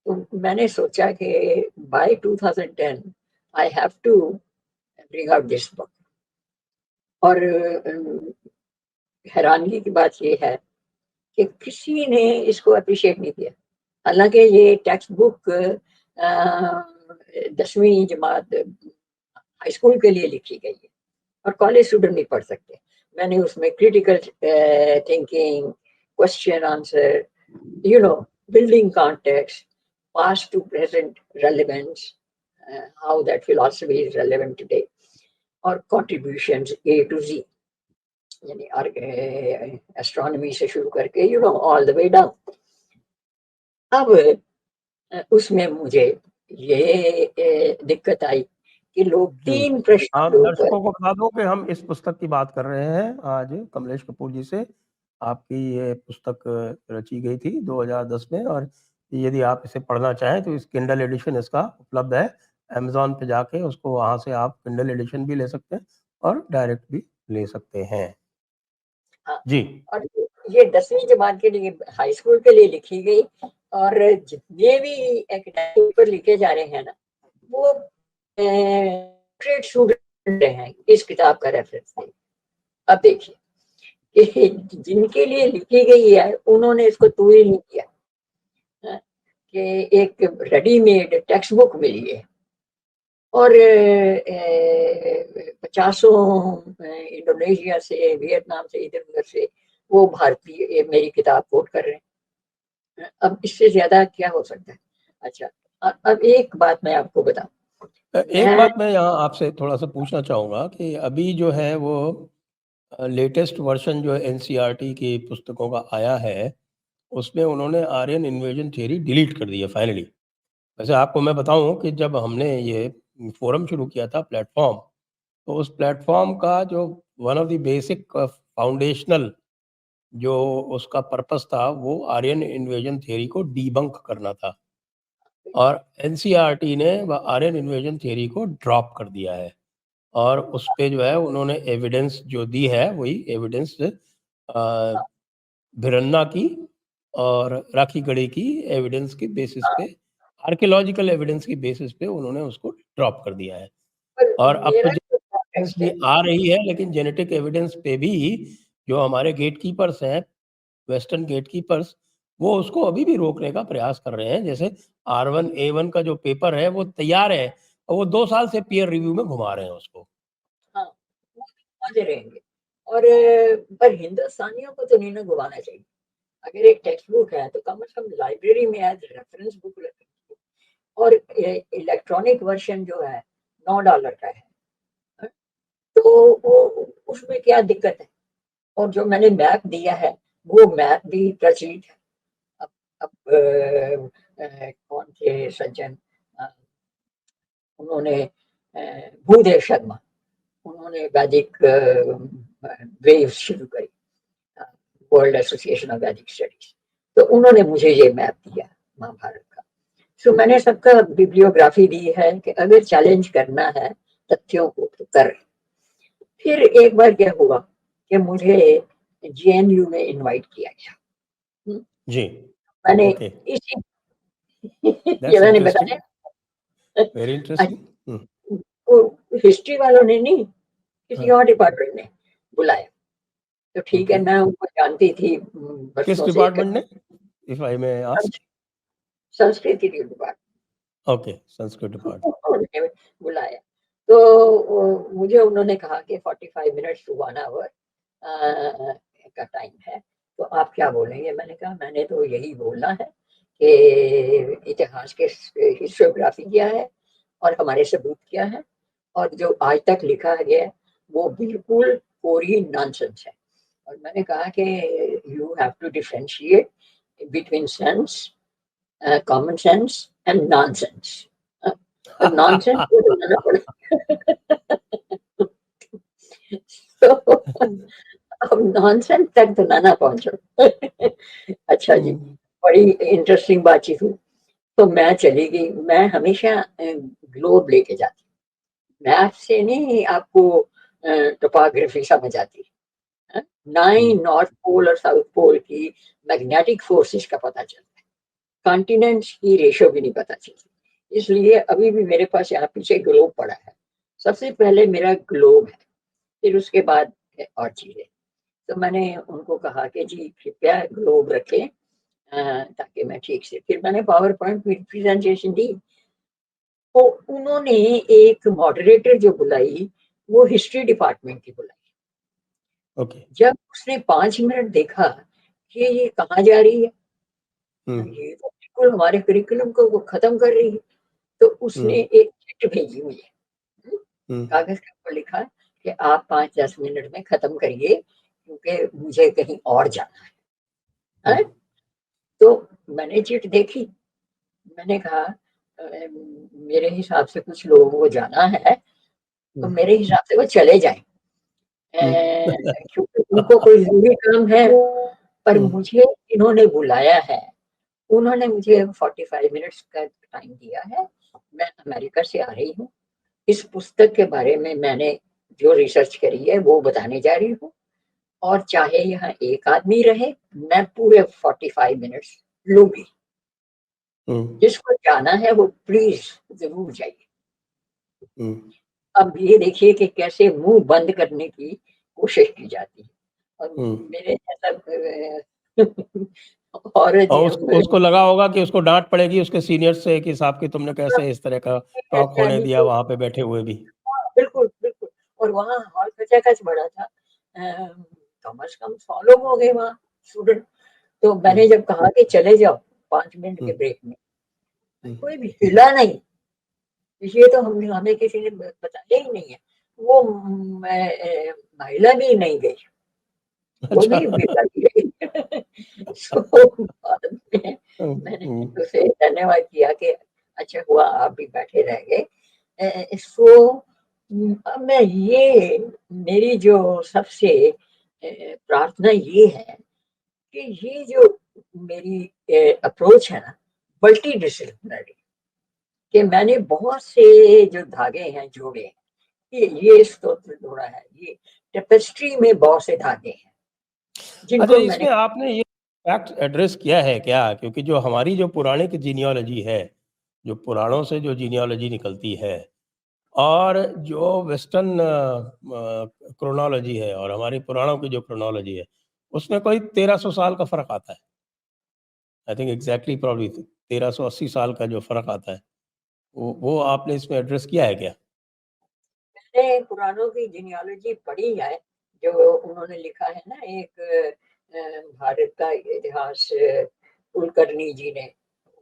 तो मैंने सोचा कि by 2010 I have to bring out this book. और हैरानगी की बात ये है कि किसी ने इसको अप्रिशिएट नहीं किया। हालांकि ये टेक्स्ट बुक 10वीं जमात हाई स्कूल के लिए लिखी गई है और कॉलेज स्टूडेंट नहीं पढ़ सकते। मैंने उसमें critical thinking, question answer, you know, building context, past to present relevance, how that philosophy is relevant today, or contributions A to Z, यानी एस्ट्रोनॉमी से शुरू करके ऑल द वे डाउन। अब उसमें मुझे ये दिक्कत आई कि लोग जी, 3 प्रश्नों आप के ऊपर। दर्शकों को बता दो कि हम इस पुस्तक की बात कर रहे हैं आज कमलेश कपूर जी से। आपकी ये पुस्तक रची गई थी 2010 में, और यदि आप इसे पढ़ना चाहें तो इस किंडल एडिशन इसका उपलब्ध है अमेज़न पे जाके, उसको वहाँ से आप किंडल एडिशन भी ले सकते हैं और डायरेक्ट भी ले सकते हैं। हाँ, जी। और ये 10वीं जमात के लिए, हाई स्कूल के लिए लिखी गई, और जितने भी एकेडमिक पेपर लिखे जा रहे हैं ना, वो ग्रेड स्टूडेंट हैं इस किताब का रेफरेंस है। अब देखिए कि जिनके लिए लिखी गई है उन्होंने इसको तूल नहीं किया, हाँ, कि एक रेडीमेड टेक्स्ट बुक मिली है और 50 इंडोनेशिया से, वियतनाम से, इधर उधर से वो भारतीय मेरी किताब कोट कर रहे हैं। अब इससे ज्यादा क्या हो सकता है। अच्छा, अब एक बात मैं आपको बताऊं। एक बात मैं यहाँ आपसे थोड़ा सा पूछना चाहूँगा कि अभी जो है वो लेटेस्ट वर्जन जो एनसीईआरटी की पुस्तकों का आया है, उसमें उन्होंने आर्यन इन्वेजन थ्योरी डिलीट कर दी है फाइनली। वैसे आपको मैं बताऊं कि जब हमने ये फोरम शुरू किया था प्लेटफॉर्म, तो उस प्लेटफॉर्म का जो one of the basic foundational जो उसका पर्पस था, वो आर्यन इन्वेजन थ्योरी को डीबंक करना था, और एनसीईआरटी ने आर्यन इन्वेजन थ्योरी को ड्रॉप कर दिया है। और उस पे जो है उन्होंने एविडेंस जो दी है वही एविडेंस भिरन्ना की और राखी गढ़ी की एविडेंस के बेसिस पे, आर्कियोलॉजिकल एविडेंस की बेसिस पे उन्होंने उसको ड्रॉप कर दिया है। पर और अब तो मेरा जो एविडेंस कॉन्टेक्स्ट भी है, आ रही है, लेकिन जेनेटिक एविडेंस पे भी जो हमारे गेटकीपर्स हैं, वेस्टर्न गेटकीपर्स, वो उसको अभी भी रोकने का प्रयास कर रहे हैं। जैसे R1A1 का जो पेपर है वो तैयार है और वो 2 साल से पीयर रिव्यू में घुमा रहे हैं उसको। हाँ, वो समझ रहेंगे। और पर हिंदुस्तानियों को तो नहीं ना घुमाना चाहिए। अगर एक टेक्स्ट बुक है तो कम से कम लाइब्रेरी में एज रेफरेंस बुक रखें। और इलेक्ट्रॉनिक वर्जन जो है $9 का है, तो वो उसमें क्या दिक्कत है। और जो मैंने मैप दिया है वो मैप भी प्रचलित है। अब कौन थे सज्जन, अ, उन्होंने भूदेव शर्मा, उन्होंने वैदिक वेव शुरू करी, वर्ल्ड एसोसिएशन ऑफ वैदिक स्टडीज। तो उन्होंने मुझे ये मैप दिया महाभारत का। सो मैंने सबका बिब्लियोग्राफी दी है कि अगर चैलेंज करना है तथ्यों को तो कर। फिर एक बार क्या हुआ कि मुझे जेएनयू में इनवाइट किया गया। जी, मैंने ओके, इसी ये दैट्स मैंने इंटरेस्टिंग, बताया। Very interesting. हुँ, वो हिस्ट्री वालों ने नहीं, किसी हाँ, और डिपार्टमेंट ने बुलाया। तो ठीक है, ओके। मैं उनको जानती थी किस बरसों से। डिपार्टमेंट ने, इफ आई मे आस्क? संस्कृति डिपार्टमेंट ओके, संस्कृत डिपार्टमेंट। उन्होंने बुलाया। तो मुझे उन्होंने कहा कि 45 मिनट्स टू 1 आवर का टाइम है, तो आप क्या बोलेंगे। मैंने कहा मैंने तो यही बोलना है कि इतिहास के हिस्टोग्राफी क्या है और हमारे सबूत क्या है, और जो आज तक लिखा गया है वो बिल्कुल कोरी नॉनसेंस है। और मैंने कहा कि you have to differentiate between sense, common sense and nonsense. तो नॉनसेंस को बनाना पड़ेगा। तो अब नॉनसेंस तक तो ना पहुंचो। अच्छा जी, हम्म, बड़ी इंटरेस्टिंग बातचीत हुई। तो मैं चली गई, मैं हमेशा ग्लोब लेके जाती, मैप से नहीं आपको टोपोग्राफी समझ आती है, ना ही हम्म, नॉर्थ पोल और साउथ पोल की मैग्नेटिक फोर्सेस का पता चलता है, कॉन्टिनेंट्स की रेशो भी नहीं पता चलती। इसलिए अभी भी मेरे पास यहाँ पीछे ग्लोब पड़ा है। सबसे पहले मेरा ग्लोब है, फिर उसके बाद और चीजें। तो मैंने उनको कहा कि जी कृपया ग्लोब रखें, ताकि मैं ठीक से, फिर मैंने पावर पॉइंट प्रेजेंटेशन दी। तो उन्होंने एक मॉडरेटर जो बुलाई, वो हिस्ट्री डिपार्टमेंट की बुलाई। ओके। जब उसने 5 मिनट देखा कि ये कहाँ जा रही है, हम्म, ये तो बिल्कुल हमारे करिकुलम को वो खत्म कर रही है, तो उसने हम्म, एक चिट भेजी मुझे। हम्म, हम्म, कागज के ऊपर लिखा कि आप 5-10 मिनट में खत्म करिए, क्योंकि मुझे कहीं और जाना है। हम्म, तो मैंने चिट देखी, मैंने कहा मेरे हिसाब से कुछ लोगों को जाना है, तो हम्म, मेरे हिसाब से वो चले जाएं, हम्म, क्योंकि उनको कोई जरूरी काम है। पर हम्म, मुझे इन्होंने बुलाया है, उन्होंने मुझे 45 मिनट्स का टाइम दिया है। मैं अमेरिका से आ रही हूँ, इस पुस्तक के बारे में मैंने जो रिसर्च करी है वो बताने जा रही हूँ, और चाहे यहाँ एक आदमी रहे, मैं पूरे 45 मिनट्स लूंगी। हम्म, जिसको जाना है वो प्लीज जरूर जाइए। हम्म, अब ये देखिए कि कैसे मुंह बंद करने की कोशिश की जाती है, और हम्म। मेरे जैसा औरत और उसको लगा होगा कि उसको डांट पड़ेगी उसके सीनियर से कि साहब कि तुमने कैसे इस तरह का टॉक होने दिया वहां पे बैठे हुए भी। बिल्कुल बिल्कुल। और वहाँ हॉल खचाखच बड़ा था, कम से कम 100 लोग हो गए वहाँ स्टूडेंट। तो मैंने हम्म, जब कहा कि चले जाओ 5 मिनट के हम्म, ब्रेक में, हम्म, कोई भी हिला नहीं। ये तो हमें किसी ने बताया ही नहीं है। वो महिला भी नहीं गई, वो अच्छा। भी बिगड़ गई। सो बाद में मैंने हम्म, उसे धन्यवाद किया कि अच्छा हुआ आप भी बैठे रह गए। सो अब मैं ये, मेरी जो सबसे प्रार्थना ये है कि ये जो मेरी अप्रोच है ना, मल्टी डिसिप्लिनरी, कि मैंने बहुत से जो धागे हैं जोड़े हैं, ये स्तोत्र जोड़ा है, ये टेपेस्ट्री में बहुत से धागे हैं अच्छा, जिनको मैंने। इसमें आपने ये फैक्ट एड्रेस किया है क्या? क्योंकि जो हमारी जो पौराणिक जीनियोलॉजी है, जो पुराणों से जो जीनियोलॉजी निकलती है और जो वेस्टर्न क्रोनोलॉजी है और हमारी पुराणों की जो क्रोनोलॉजी है, उसमें कोई 1300 साल का फ़र्क आता है। आई थिंक एग्ज़ैक्टली प्रॉब्ली 1380 साल का जो फ़र्क आता है, वो आपने इसमें एड्रेस किया है क्या? मैंने पुराणों की जीनियोलॉजी पढ़ी है, जो उन्होंने लिखा है ना, एक भारत का इतिहास, कुलकर्णी जी ने,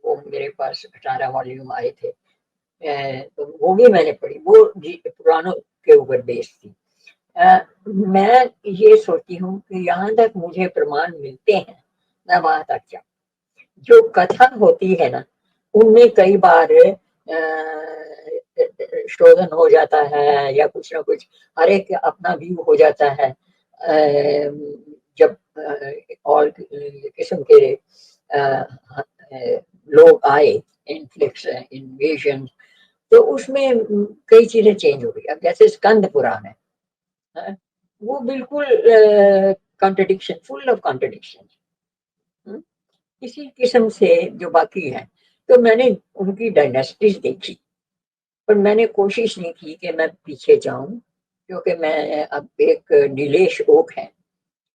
वो मेरे पास 18 वॉल्यूम आए थे। तो वो भी मैंने पढ़ी, वो पुराणों के ऊपर बेस्ड थी। मैं ये सोचती हूँ कि यहाँ तक मुझे प्रमाण मिलते हैं, मैं वहां तक जाऊँ। जो कथा होती है ना, उनमें कई बार शोधन हो जाता है, या कुछ ना कुछ हर एक अपना व्यू हो जाता है। जब और किस्म के लोग आए, इन्फ्लिक्स इन्वेजन, तो उसमें कई चीजें चेंज हो गई। अब जैसे स्कंद पुराण है, हाँ, वो बिल्कुल कॉन्ट्रडिक्शन, फुल ऑफ कॉन्ट्रडिक्शन। इसी किस्म से जो बाकी है, तो मैंने उनकी डायनेस्टीज देखी, पर मैंने कोशिश नहीं की कि मैं पीछे जाऊं, क्योंकि मैं अब एक नीलेश ओक है,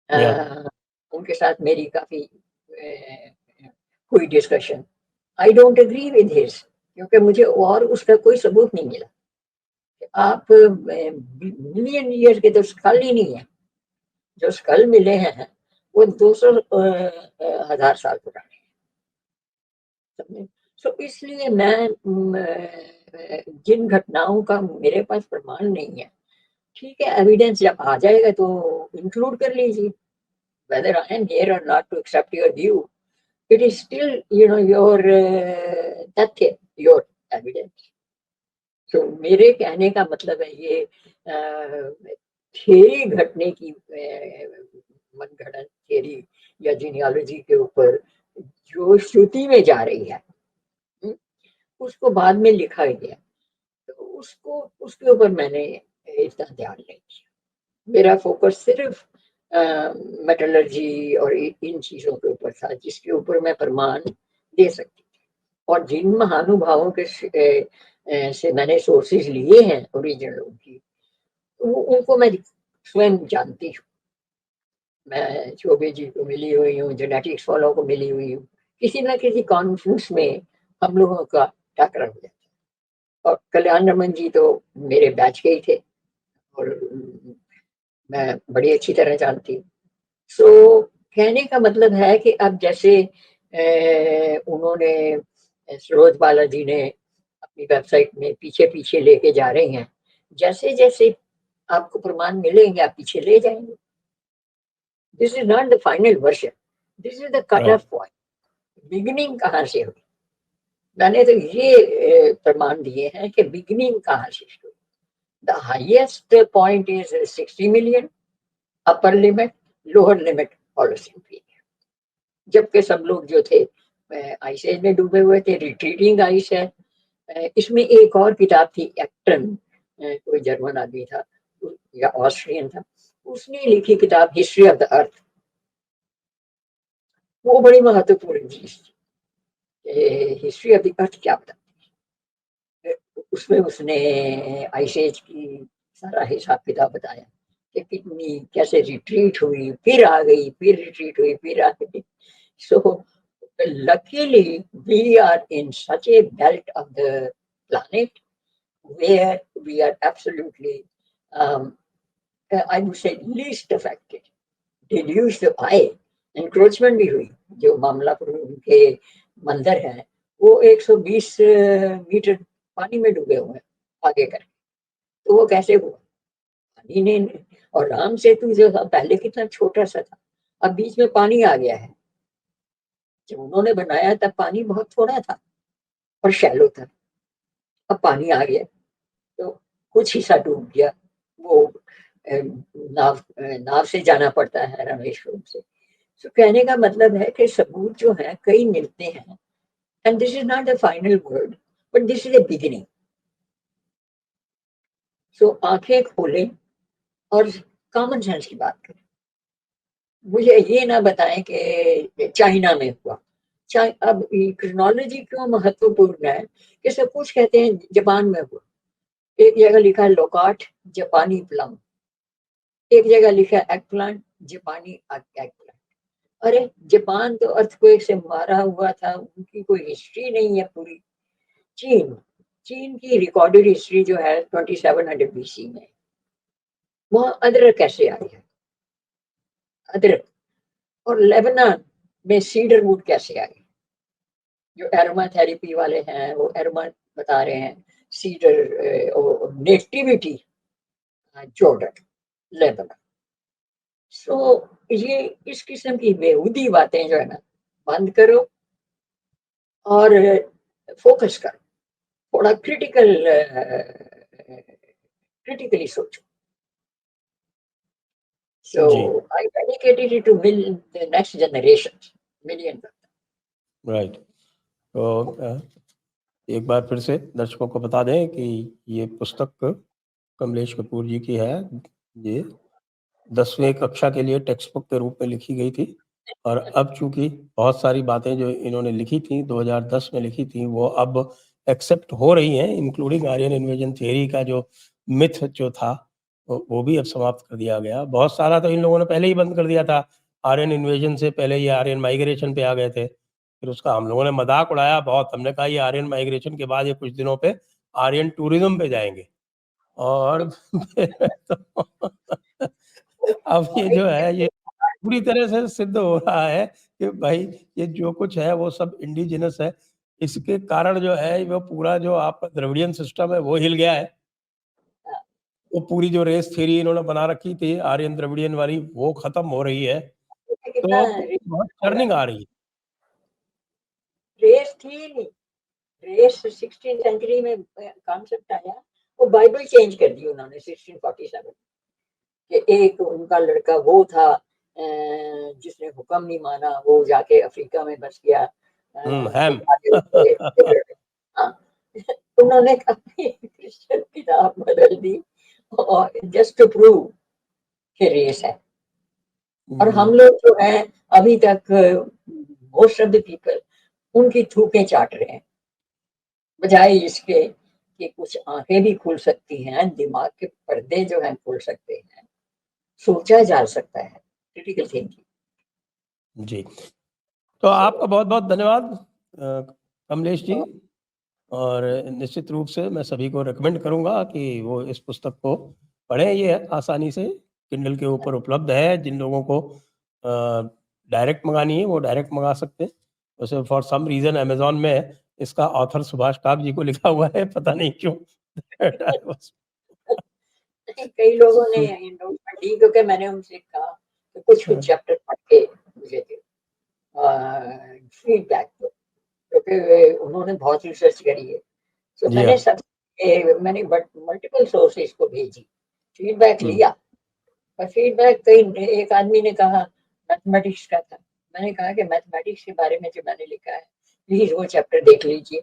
या उनके साथ मेरी काफी हुई discussion. I don't agree with his, क्योंकि मुझे और उसका कोई सबूत नहीं मिला। आप मिलियन ईयर के तो स्कल ही नहीं है, जो स्कल मिले हैं वो 200 हजार साल पुराने हैं। सो इसलिए मैं जिन घटनाओं का मेरे पास प्रमाण नहीं है, ठीक है, एविडेंस जब आ जाएगा तो इंक्लूड कर लीजिए। whether I am here or not to accept your view, it is still, your तथ्य, your evidence. तो मेरे कहने का मतलब है ये, थ्योरी घटने की मनगढ़ंत थ्योरी या जीनियोलॉजी के ऊपर जो श्रुति में जा रही है, उसको बाद में लिखा गया, तो उसको उसके ऊपर मैंने इतना ध्यान नहीं दिया। मेरा फोकस सिर्फ मेटलर्जी और इन चीजों के ऊपर था जिसके ऊपर मैं प्रमाण दे सकती थी। और जिन महानुभावों के से मैंने सोर्सेज लिए हैं ओरिजिनलों की, उनको मैं स्वयं जानती हूँ। मैं चौबे जी को मिली हुई हूँ, जेनेटिक्स वालों को मिली हुई हूँ, किसी ना किसी कॉन्फ्रेंस में हम लोगों का टकराव हो जाता है। और कल्याण रमन जी तो मेरे बैच के ही थे और मैं बड़ी अच्छी तरह जानती हूँ। सो कहने का मतलब है कि अब जैसे उन्होंने सरोज बालाजी ने अपनी वेबसाइट में पीछे पीछे लेके जा रहे हैं, जैसे जैसे आपको प्रमाण मिलेंगे आप पीछे ले जाएंगे। This is not the final version, this is the cut right of point. Beginning कहाँ से हुई, मैंने तो ये प्रमाण दिए हैं कि बिगिनिंग कहाँ से हुई। The highest point is 60 million upper limit, lower limit Holocene period, जबकि सब लोग जो थे आइस एज में डूबे हुए थे। रिट्रीटिंग आइस है। इसमें एक और किताब थी एक्टन, कोई जर्मन आदमी था या ऑस्ट्रियन था, उसने लिखी किताब हिस्ट्री ऑफ द अर्थ, वो बड़ी महत्वपूर्ण चीज थी। हिस्ट्री ऑफ द अर्थ क्या बताती है, उसमें उसने आइस एज की सारा हिसाब किताब बताया कि कितनी कैसे रिट्रीट हुई, फिर आ गई, फिर रिट्रीट हुई, फिर आ गई। So luckily we are in such a belt of the planet where we are absolutely, I would say, least affected. Deluge the eye, encroachment भी हुई। जो मामलापुर के मंदिर है वो 120 मीटर पानी में डूबे हुए हैं आगे करके, तो वो कैसे हुआ? पानी ने। और राम सेतु जो था पहले कितना छोटा सा था, अब बीच में पानी आ गया है। जब उन्होंने बनाया तब पानी बहुत थोड़ा था और शैलो था, अब पानी आ गया तो कुछ हिस्सा डूब गया। वो नाव से जाना पड़ता है रामेश्वरम से। तो कहने का मतलब है कि सबूत जो है कई मिलते हैं, and this is not the final word but this is the beginning. So आंखें खोलें और कॉमन सेंस की बात करें। मुझे ये ना बताएं कि चाइना में हुआ। अब क्रोनोलॉजी क्यों महत्वपूर्ण है कि सब कुछ कहते हैं जापान में हुआ। एक जगह लिखा है लोकाट जापानी प्लम, एक जगह लिखा है एग प्लांट जापानी एग प्लांट। अरे जापान तो अर्थक्वेक से मारा हुआ था, उनकी कोई हिस्ट्री नहीं है पूरी। चीन, चीन की रिकॉर्डेड हिस्ट्री जो है 2700 BC में, वहां अदरक कैसे आई है, अदरक। और लेबनान में सीडर वुड कैसे आई, जो एरोमा थेरेपी वाले हैं वो एरोमा बता रहे हैं सीडर नेटिविटी जॉर्डन लेबनान। सो ये इस किस्म की बेहूदी बातें जो है ना बंद करो और फोकस करो, थोड़ा क्रिटिकली सोचो। So जी I dedicated it to the next generation, millions of them. Right. तो एक बार फिर से दर्शकों को बता दें कि ये पुस्तक कमलेश कपूर जी की है। ये 10वीं कक्षा के लिए टेक्स्ट बुक के रूप में लिखी गई थी और अब चूंकि बहुत सारी बातें जो इन्होंने लिखी थी 2010 में लिखी थी वो अब एक्सेप्ट हो रही हैं, इंक्लूडिंग आर्यन इन्वेजन थियरी का जो मिथ जो था वो भी अब समाप्त कर दिया गया। बहुत सारा तो इन लोगों ने पहले ही बंद कर दिया था, आर्यन इन्वेजन से पहले ये आर्यन माइग्रेशन पे आ गए थे। फिर उसका हम लोगों ने मजाक उड़ाया बहुत, हमने कहा ये आर्यन माइग्रेशन के बाद ये कुछ दिनों पे आर्यन टूरिज्म पे जाएंगे और तो अब ये जो है ये पूरी तरह से सिद्ध हो रहा है कि भाई ये जो कुछ है वो सब इंडिजिनस है। इसके कारण जो है वो पूरा जो आपका द्रविडियन सिस्टम है वो हिल गया है। वो पूरी जो रेस थ्योरी इन्होंने बना रखी थी आर्यन द्रविडियन वाली वो खत्म हो रही है। कितना तो बहुत टर्निंग आ रही है। रेस थी नहीं, रेस 16th सेंचुरी में कॉन्सेप्ट आया, वो बाइबल चेंज कर दी उन्होंने 1647। कि एक उनका लड़का वो था जिसने हुक्म नहीं माना, वो जाके अफ्रीका में बस गया। हैम। बुखारे उसके हाँ, उन्होंने अपनी क्रिश्चियन किताब बदल दी और जस्ट टू प्रूव कि रेस है। और हम लोग जो हैं अभी तक मोस्ट ऑफ द पीपल उनकी थूकें चाट रहे हैं, बजाय इसके कि कुछ आंखें भी खुल सकती हैं, दिमाग के पर्दे जो हैं खुल सकते हैं, सोचा जा सकता है, क्रिटिकल थिंकिंग। जी, तो आपका बहुत-बहुत धन्यवाद कमलेश जी। और निश्चित रूप से मैं सभी को रिकमेंड करूँगा कि वो इस पुस्तक को पढ़ें। ये आसानी से किंडल के ऊपर उपलब्ध है। जिन लोगों को डायरेक्ट मंगानी है, वो डायरेक्ट मंगा सकते हैं। वैसे फॉर सम रीज़न अमेज़न में इसका ऑथर सुभाष काक जी को लिखा हुआ है, पता नहीं क्यों। कई लोगों ने एंडोर्समेंट दी क्योंकि मैंने उनसे कहा कि कुछ चैप्टर पढ़ के मुझे दे फीडबैक दो, क्योंकि उन्होंने बहुत रिसर्च करी है। तो जी हाँ। मैंने मल्टीपल सोर्सेज को भेजी, फीडबैक हुँ। लिया, पर फीडबैक कई एक आदमी ने कहा मैथमेटिक्स का था। मैंने कहा कि मैथमेटिक्स के बारे में जो मैंने लिखा है प्लीज वो चैप्टर देख लीजिए।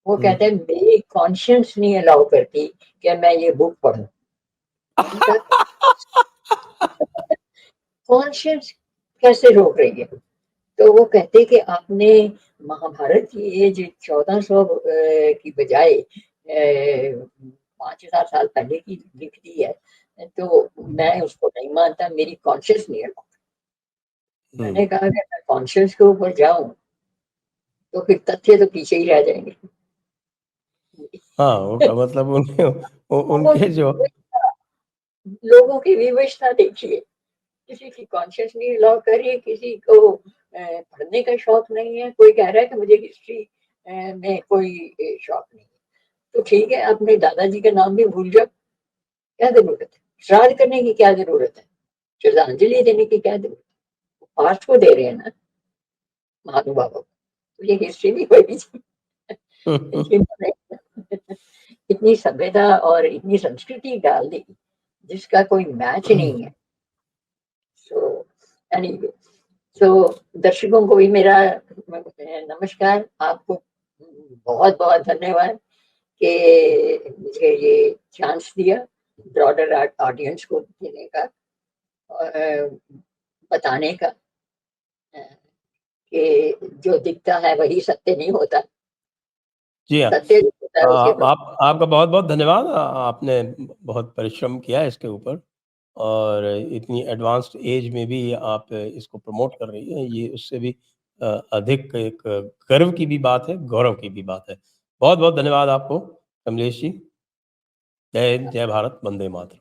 वो कहते हैं मेरी कॉन्शियंस नहीं अलाउ करती कि मैं ये बुक पढूं। कॉन्शियंस कैसे रोक रही है? तो वो कहते कि आपने महाभारत की एज 1400 की बजाय 5000 साल पहले की लिख दी है, तो मैं उसको नहीं मानता, मेरी कॉन्शियस नहीं है। मैंने कहा कि मैं कॉन्शियस के ऊपर जाऊं तो फिर तथ्य तो पीछे ही रह जाएंगे। हाँ, उनका मतलब उनके जो लोगों की विवशता देखिए, किसी की कॉन्शियस नहीं अलाउ कर रही है, किसी को पढ़ने का शौक नहीं है, कोई कह रहा है कि मुझे हिस्ट्री में कोई शौक नहीं है। तो ठीक है, अपने दादाजी का नाम भी भूल जाओ, क्या जरूरत है? श्राद्ध करने की क्या जरूरत है? श्रद्धांजलि देने की क्या जरूरत है? पास्ट को दे रहे हैं ना महानुभावों को, तो ये हिस्ट्री भी होगी। जिन्होंने इतनी सभ्यता और इतनी संस्कृति डाल दी जिसका कोई मैच नहीं है। सो एनीवे, सो दर्शकों को भी मेरा नमस्कार, आपको बहुत बहुत धन्यवाद कि मुझे ये चांस दिया ब्रॉडर ऑडियंस को देने का और बताने का कि जो दिखता है वही सत्य नहीं होता, जी हाँ। सत्य जो होता है उसे आप आपका बहुत-बहुत धन्यवाद। आपने बहुत परिश्रम किया है इसके ऊपर और इतनी एडवांस्ड एज में भी आप इसको प्रमोट कर रही हैं, ये उससे भी अधिक एक गर्व की भी बात है, गौरव की भी बात है। बहुत-बहुत धन्यवाद आपको कमलेश जी। जय हिंद, जय भारत, वंदे मातरम।